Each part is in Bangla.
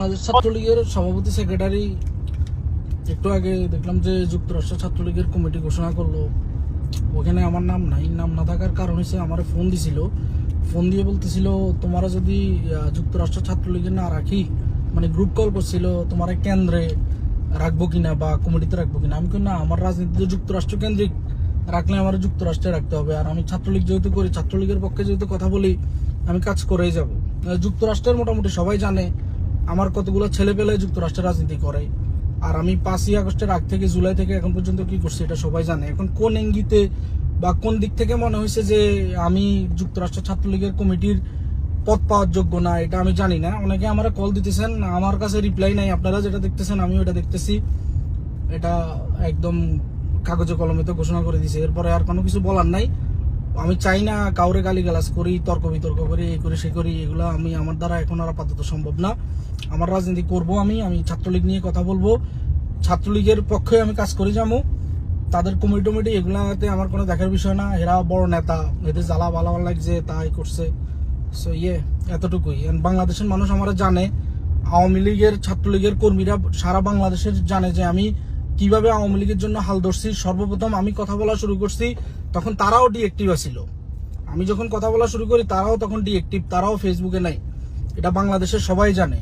ছাত্রলীগের সভাপতি সেক্রেটারি একটু আগে দেখলাম যে যুক্তরাষ্ট্র ছাত্রলীগের কমিটি ঘোষণা করলো। ওখানে আমার নাম নাই। নাম না থাকার কারণ হচ্ছে আমার ফোন দিছিল, ফোন দিয়ে বলতেছিল তোমরা যদি যুক্তরাষ্ট্র ছাত্রলীগের না রাখি, মানে গ্রুপ কল করছিল তোমার কেন্দ্রে রাখবো কিনা বা কমিটিতে রাখবো কিনা। আমি না, আমার রাজনীতিতে যুক্তরাষ্ট্র কেন্দ্রিক রাখলে আমার যুক্তরাষ্ট্রে রাখতে হবে। আর আমি ছাত্রলীগ যেহেতু করি, ছাত্রলীগের পক্ষে যেহেতু কথা বলি, আমি কাজ করেই যাব। যুক্তরাষ্ট্রের মোটামুটি সবাই জানে আমার কতগুলো ছেলে পেলে যুক্তরাষ্ট্রের রাজনীতি করে। আর আমি 5ই আগস্টের আগ থেকে জুলাই থেকে এখন পর্যন্ত কি করছি এটা সবাই জানে। এখন কোন ইঙ্গিতে বা কোন দিক থেকে মনে হয়েছে যে আমি যুক্তরাষ্ট্র ছাত্রলীগের কমিটির পদ পাওয়ার যোগ্য না, এটা আমি জানি না। অনেকে আমার কল দিতেছেন, আমার কাছে রিপ্লাই নাই। আপনারা যেটা দেখতেছেন আমি ওটা দেখতেছি। এটা একদম কাগজে কলমে তো ঘোষণা করে দিছে, এরপরে আর কোনো কিছু বলার নাই। আমি চাই না কাউরে গালিগালাজ করি, তর্ক বিতর্ক করি, এই করি সে করি, এগুলো আমার দ্বারা এখন আর আপাতত সম্ভব না। আমার রাজনীতি করব, আমি ছাত্রলীগ নিয়ে কথা বলবো, ছাত্রলীগের পক্ষে আমি কাজ করে যাবো। তাদের কমিটি টমিটি এগুলাতে আমার কোনো দেখার বিষয় না। এরা বড় নেতা, এদের জ্বালা ভালো লাগছে তাই করছে। সো এতটুকুই। বাংলাদেশের মানুষ আমরা জানে, আওয়ামী লীগের ছাত্রলীগের কর্মীরা সারা বাংলাদেশের জানে যে আমি কিভাবে আওয়ামী লীগের জন্য হাল ধরছি। সর্বপ্রথম আমি কথা বলা শুরু করছি তখন তারাও ডিএক্টিভ ছিল। আমি যখন কথা বলা শুরু করি তারাও তখন ডিএক্টিভ, তারাও ফেসবুকে নাই। এটা বাংলাদেশের সবাই জানে।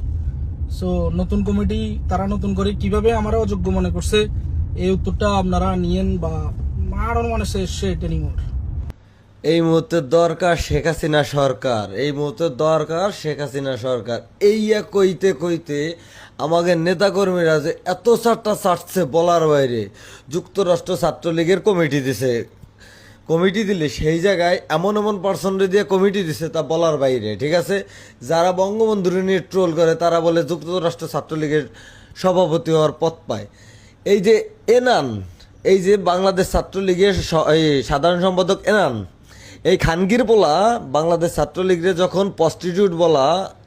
সো নতুন কমিটি তারা নতুন করে কিভাবে আমরা অযোগ্য মনে করছে, এই উত্তরটা আপনারা নিয়েন বা আর মানে শেষ এনিমোর। এই মুহূর্তে দরকার শেখ হাসিনা সরকার, এই মুহূর্তে দরকার শেখ হাসিনা সরকার। এই কইতে কইতে আমাদের নেতাকর্মীরা যে এত চারটা চাটছে বলার বাইরে। যুক্তরাষ্ট্র ছাত্রলীগের কমিটি দিছে, কমিটি দিলে সেই জায়গায় এমন এমন পার্সনরে দিয়ে কমিটি দিছে তা বলার বাইরে। ঠিক আছে, যারা বঙ্গবন্ধুর নিয়ে ট্রোল করে তারা বলে যুক্তরাষ্ট্র ছাত্রলীগের সভাপতি হওয়ার পথ পায়। এই যে এনান, এই যে বাংলাদেশ ছাত্রলীগের সাধারণ সম্পাদক এনান, এই খানগির পোলা বাংলাদেশ ছাত্রলীগের যখন প্রস্টিটিউট বলা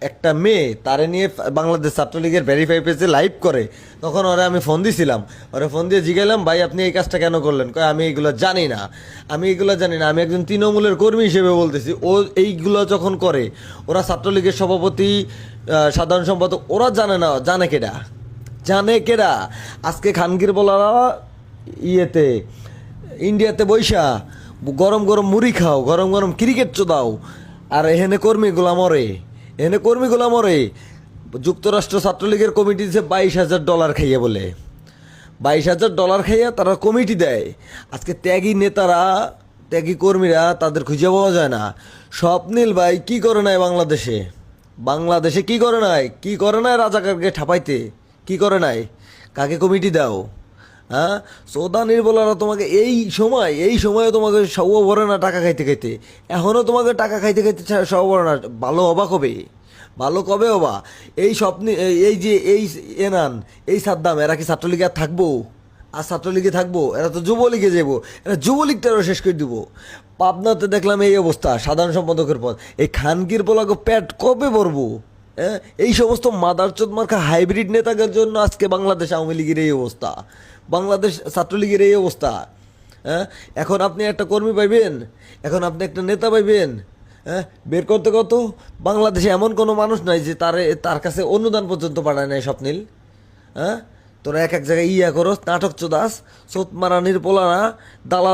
একটা মেয়ে তারে নিয়ে বাংলাদেশ ছাত্রলীগের ভেরিফাই পেজে লাইভ করে, তখন ওরা আমি ফোন দিছিলাম। ওরা ফোন দিয়ে জিজ্ঞাসলাম, ভাই আপনি এই কাজটা কেন করলেন? কয় আমি এইগুলো জানি না, আমি একজন তৃণমূলের কর্মী হিসেবে বলতেছি। ও এইগুলো যখন করে, ওরা ছাত্রলীগের সভাপতি সাধারণ সম্পাদক ওরা জানে না, জানে কেডা? আজকে খানগির পোলারা ইন্ডিয়াতে বৈশা গরম গরম মুড়ি খাও, গরম গরম ক্রিকেট চোদাও, আর এখানে কর্মীগুলা মরে। যুক্তরাষ্ট্র ছাত্রলীগের কমিটি দিচ্ছে $22,000 খাইয়া, বলে $22,000 খাইয়া তারা কমিটি দেয়। আজকে ত্যাগী নেতারা, ত্যাগী কর্মীরা, তাদের খুঁজে পাওয়া যায় না। স্বপ্নিল ভাই কি করে নাই বাংলাদেশে কি করে নাই রাজাকারকে ঠাপাইতে, কি করে নাই? কাকে কমিটি দাও? হ্যাঁ, সৌদা নির্বলারা তোমাকে এই সময়ে তোমাকে সব ভরে না টাকা খাইতে খাইতে, এখনও তোমাকে টাকা খাইতে খাইতে সব ভরে না। ভালো কবে হবা? এই স্বপ্নে এই যে এনান, এই সাদ্দাম, এরা কি ছাত্রলীগে আর থাকবো? আর ছাত্রলীগে থাকবো? এরা তো যুবলীগে যাবো, এরা যুবলীগটারও শেষ করে দিব। পাবনাতে দেখলাম এই অবস্থা, সাধারণ সম্পাদকের পদ। এই খানকির পোলাকে পেট কবে ভরবো? হ্যাঁ, এই সমস্ত মাদারচোদ মার্কা হাইব্রিড নেতাদের জন্য আজকে বাংলাদেশ আওয়ামী লীগের এই অবস্থা, বাংলাদেশ ছাত্রলীগের এই অবস্থা। হ্যাঁ, এখন আপনি একটা কর্মী পাইবেন, এখন আপনি একটা নেতা পাইবেন, হ্যাঁ, বের করতে কত? বাংলাদেশে এমন কোনো মানুষ নাই যে তার কাছে অনুদান পর্যন্ত পাঠায় নাই স্বপ্নিল। হ্যাঁ, তোরা এক জায়গায় করো, নাটক চোদাস, চোত মারানির পোলারা, দালাল।